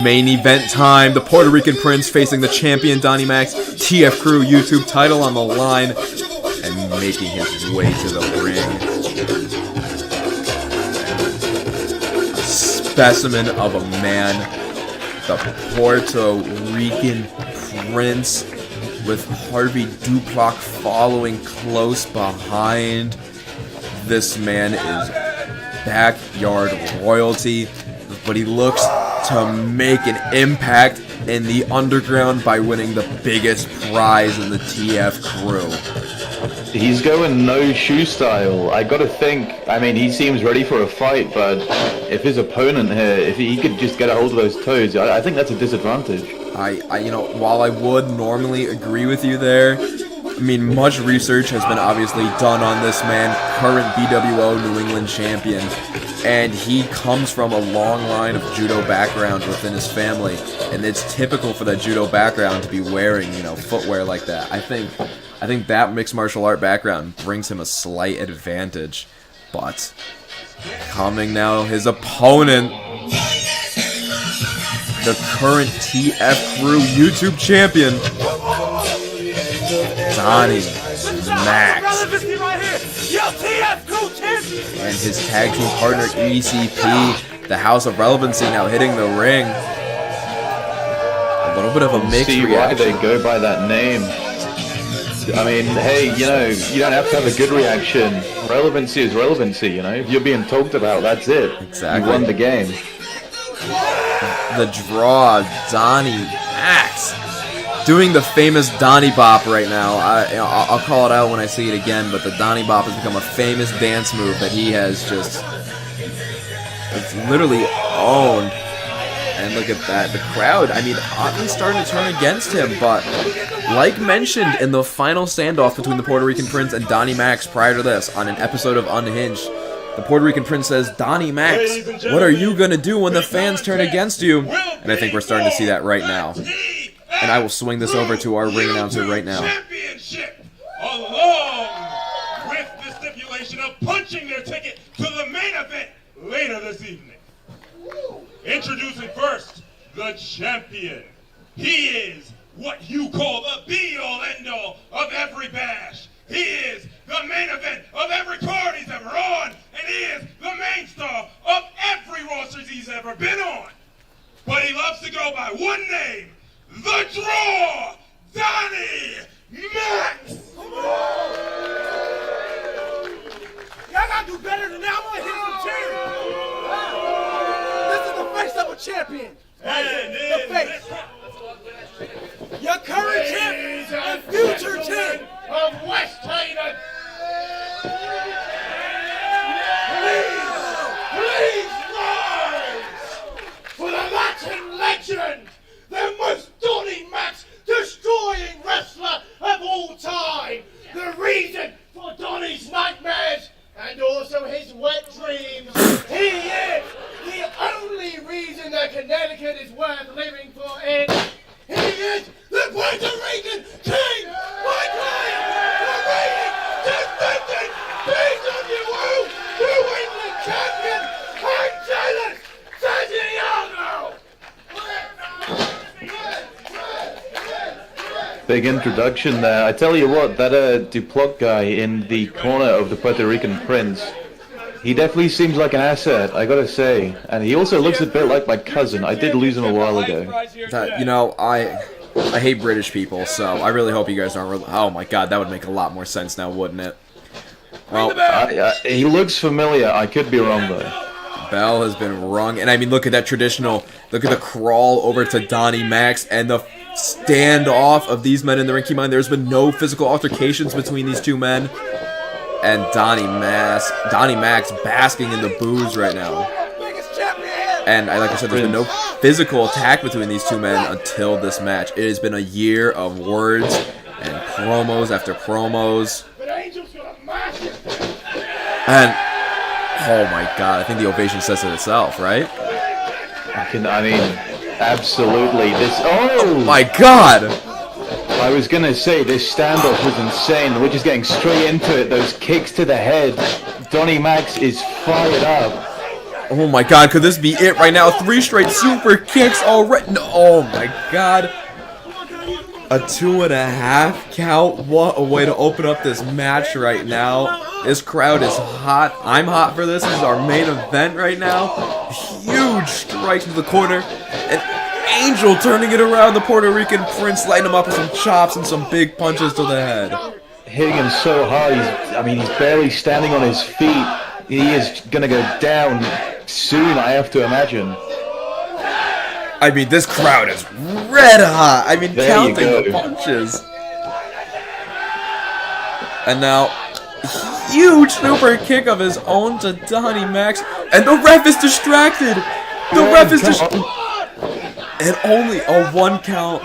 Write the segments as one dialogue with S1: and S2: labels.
S1: Main event time, the Puerto Rican Prince facing the champion Donny Max, TF Crew YouTube title on the line, and making his way to the ring. A specimen of a man, the Puerto Rican Prince, with Harvey Duplac following close behind. This man is backyard royalty, but he looks to make an impact in the underground by winning the biggest prize in the TF Crew.
S2: He's going no shoe style. I gotta think, I mean, he seems ready for a fight, but if his opponent here, if he could just get a hold of those toes, I think that's a disadvantage.
S1: You know, while I would normally agree with you there, I mean, much research has been obviously done on this man, current BWO New England champion, and he comes from a long line of judo background within his family, and it's typical for that judo background to be wearing, you know, footwear like that. I think that mixed martial art background brings him a slight advantage, but coming now, his opponent, the current TF Crew YouTube champion, Donny Max, and his tag team partner ECP, the House of Relevancy, now hitting the ring. A little bit of a mixed reaction.
S2: Why they go by that name? I mean, hey, you know, you don't have to have a good reaction. Relevancy is relevancy, you know. If you're being talked about, that's it.
S1: Exactly.
S2: You won the game.
S1: The draw, Donny Max, doing the famous Donny Bop right now. I'll call it out when I see it again, but the Donny Bop has become a famous dance move that he has just, it's literally owned. And look at that, the crowd, I mean, oddly starting to turn against him, but like mentioned in the final standoff between the Puerto Rican Prince and Donny Max prior to this on an episode of Unhinged, the Puerto Rican Prince says, "Donny Max, what are you going to do when the fans turn against you?" And I think we're starting to see that right now. And I will swing this over to our ring announcer right now.
S3: Championship, along with the stipulation of punching their ticket to the main event later this evening. Introducing first, the champion. He is what you call the be-all, end-all of every bash. He is the main event of every card he's ever on, and he is the main star of every roster he's ever been on. But he loves to go by one name, the Draw, Donny Max.
S4: Y'all gotta do better than that. I'm gonna hit some cheers. This is the face of a champion. The face. Your current champ and future champ
S3: Of West Hayden. Please rise for the Latin legend, the most Donny Max destroying wrestler of all time, the reason for Donny's nightmares and also his wet dreams. He is the only reason that Connecticut is worth living for. And he is the Puerto Rican King, my client, the reigning, defending BWO New England champion, Angelus Santiago.
S2: Big introduction there. I tell you what, that Duplac guy in the corner of the Puerto Rican Prince, he definitely seems like an asset, I gotta say. And he also looks a bit like my cousin. I did lose him a while ago.
S1: You know, I hate British people, so I really hope you guys aren't. Oh my God, that would make a lot more sense now, wouldn't it? Well,
S2: he looks familiar. I could be wrong though.
S1: bell has been rung, and I mean, look at that traditional. Look at the crawl over to Donny Max and the standoff of these men in the ring. Keep in mind, there's been no physical altercations between these two men. And Donny Max basking in the booze right now. And like I said, there's been no physical attack between these two men until this match. It has been a year of words and promos after promos. And oh my God, I think the ovation says it itself, right?
S2: I mean, absolutely. Oh
S1: my God!
S2: I was gonna say, this standoff was insane. We're just getting straight into it. Those kicks to the head. Donny Max is fired up.
S1: Oh my god, could this be it right now? 3 straight super kicks already. No, oh my god. A 2.5 count. What a way to open up this match right now. This crowd is hot. I'm hot for this. This is our main event right now. Huge strikes to the corner. An Angel turning it around. The Puerto Rican Prince lighting him up with some chops and some big punches to the head.
S2: Hitting him so hard, he's barely standing on his feet. He is gonna go down soon, I have to imagine.
S1: I mean, this crowd is red hot. I mean,
S2: There
S1: counting
S2: you
S1: the
S2: go.
S1: punches. And now, huge super kick of his own to Donny Max. And the ref is distracted. The ref is distracted. And only a 1 count.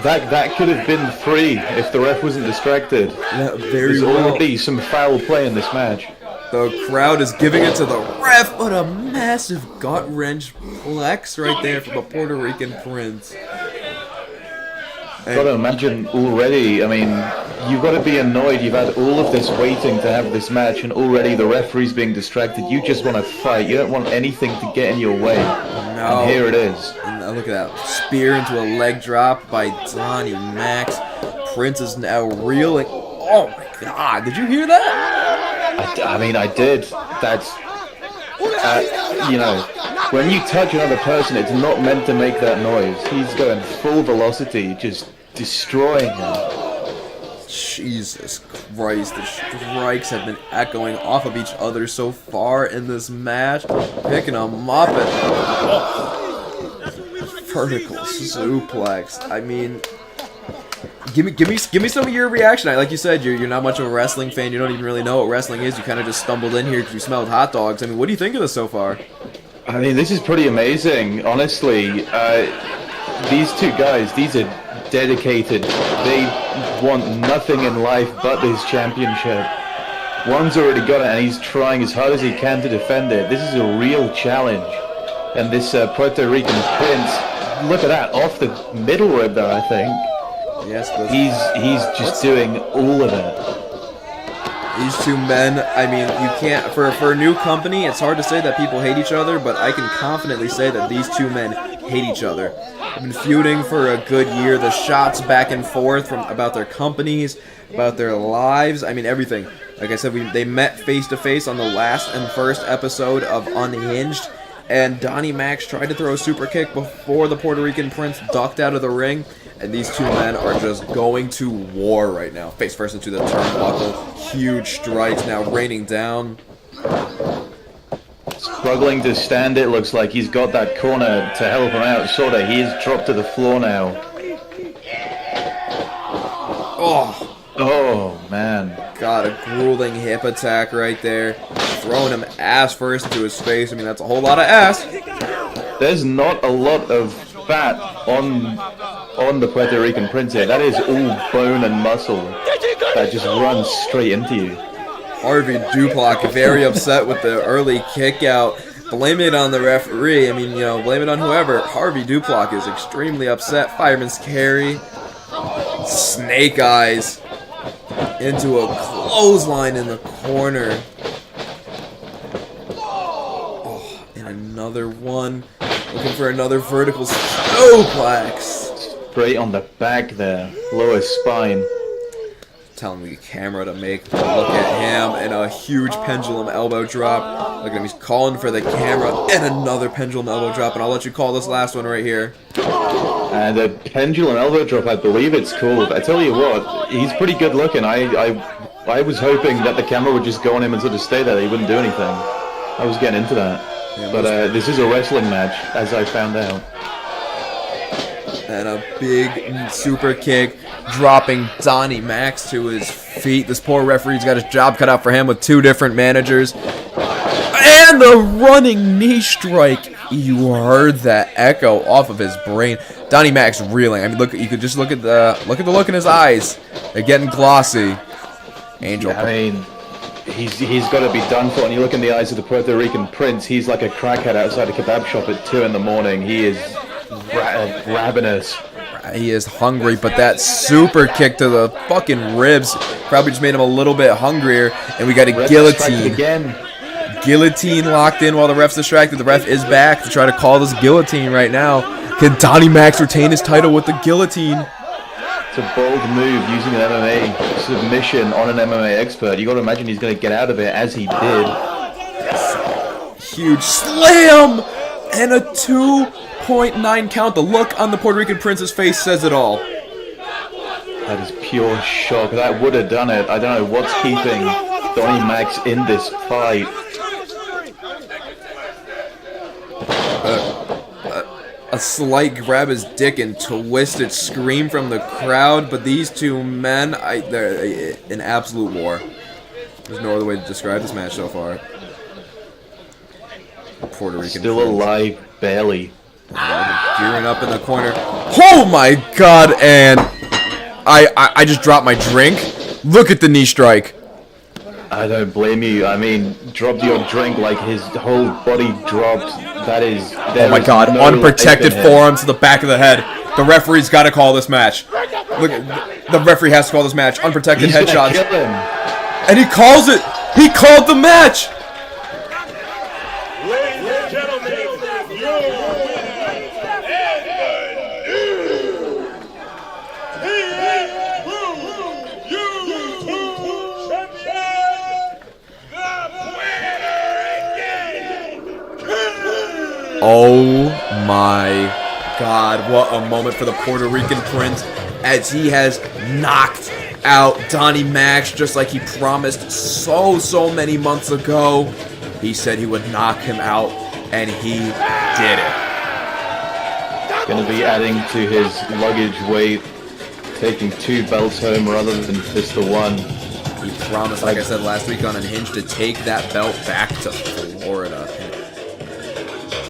S2: That could have been 3 if the ref wasn't distracted.
S1: Yeah, very
S2: There's
S1: well.
S2: already some foul play in this match.
S1: The crowd is giving it to the ref, but a massive gut-wrench plex right there from the Puerto Rican Prince.
S2: Gotta imagine already, I mean, you've got to be annoyed. You've had all of this waiting to have this match, and already the referee's being distracted. You just want to fight. You don't want anything to get in your way.
S1: No.
S2: And here it is.
S1: And look at that. Spear into a leg drop by Donny Max. Prince is now reeling. Oh my god, did you hear that?
S2: I mean, I did. That's, you know, when you touch another person, it's not meant to make that noise. He's going full velocity, just destroying him.
S1: Jesus Christ, the strikes have been echoing off of each other so far in this match. Picking them up and vertical suplex. I mean, give me some of your reaction. Like you said, you're not much of a wrestling fan. You don't even really know what wrestling is. You kind of just stumbled in here because you smelled hot dogs. I mean, what do you think of this so far?
S2: I mean, this is pretty amazing, honestly. These 2 guys, these are dedicated. They want nothing in life but this championship. One's already got it, and he's trying as hard as he can to defend it. This is a real challenge. And this Puerto Rican Prince, look at that, off the middle rib there, I think.
S1: Yes,
S2: He's just doing all of it.
S1: these 2 men, I mean, you can't, for a new company, it's hard to say that people hate each other, but I can confidently say that these 2 men hate each other. They've been feuding for a good year. The shots back and forth about their companies, about their lives, I mean, everything. Like I said, they met face to face on the last and first episode of Unhinged, and Donny Max tried to throw a super kick before the Puerto Rican Prince ducked out of the ring. And these 2 men are just going to war right now. Face first into the turnbuckle. Huge strikes now raining down.
S2: Struggling to stand it, looks like he's got that corner to help him out, sorta. He is dropped to the floor now. Oh, man.
S1: God, a grueling hip attack right there. Throwing him ass first into his face. I mean, that's a whole lot of ass.
S2: There's not a lot of fat on the Puerto Rican Prince here. That is all bone and muscle that just runs straight into you.
S1: Harvey Duplac very upset with the early kick out. Blame it on the referee. I mean, you know, blame it on whoever. Harvey Duplac is extremely upset. Fireman's carry. Snake eyes into a clothesline in the corner. Oh, and another one. Looking for another vertical suplex.
S2: Straight on the back there, lower spine.
S1: Telling the camera to make a look at him, and a huge pendulum elbow drop. Look at him, he's calling for the camera, and another pendulum elbow drop, and I'll let you call this last one right here.
S2: And a pendulum elbow drop, I believe it's called. I tell you what, he's pretty good looking. I was hoping that the camera would just go on him and sort of stay there. He wouldn't do anything. I was getting into that.
S1: Yeah,
S2: but this is a wrestling match, as I found out.
S1: And a big super kick, dropping Donny Max to his feet. This poor referee's got his job cut out for him with 2 different managers. And the running knee strike. You heard that echo off of his brain. Donny Max reeling. I mean, look. You could just look at the look in his eyes. They're getting glossy. Angel.
S2: Yeah, I mean, he's got to be done for. And you look in the eyes of the Puerto Rican Prince. He's like a crackhead outside a kebab shop at 2 in the morning. He is ravenous.
S1: He is hungry, but that super kick to the fucking ribs probably just made him a little bit hungrier. And we got a guillotine.
S2: Again.
S1: guillotine locked in while the ref's distracted. The ref is back to try to call this guillotine right now. Can Donny Max retain his title with the guillotine?
S2: It's a bold move using an MMA submission on an MMA expert. You got to imagine he's going to get out of it as he did.
S1: Huge slam and a 2.9 count. The look on the Puerto Rican Prince's face says it all.
S2: That is pure shock. That would have done it. I don't know what's keeping Donny Max in this fight.
S1: A slight grab his dick and twisted scream from the crowd, but these two men, they're in absolute war. There's no other way to describe this match so far. Puerto Rican
S2: still
S1: Prince.
S2: alive, barely.
S1: Gearing up in the corner. Oh my god, and I just dropped my drink. Look at the knee strike.
S2: I don't blame you. I mean, dropped your drink like his whole body dropped. That is...
S1: Oh my god,
S2: no
S1: unprotected forearm to the back of the head. The referee's got to call this match. Look, the referee has to call this match. Unprotected
S2: He's gonna
S1: headshots.
S2: kill him.
S1: And he calls it. He called the match.
S3: Ladies and gentlemen, your winner
S1: Oh my god, what a moment for the Puerto Rican Prince as he has knocked out Donny Max just like he promised so many months ago. He said he would knock him out, and he did it.
S2: Going to be adding to his luggage weight, taking 2 belts home rather than just the 1.
S1: He promised, like I said last week on Unhinged, to take that belt back to Florida.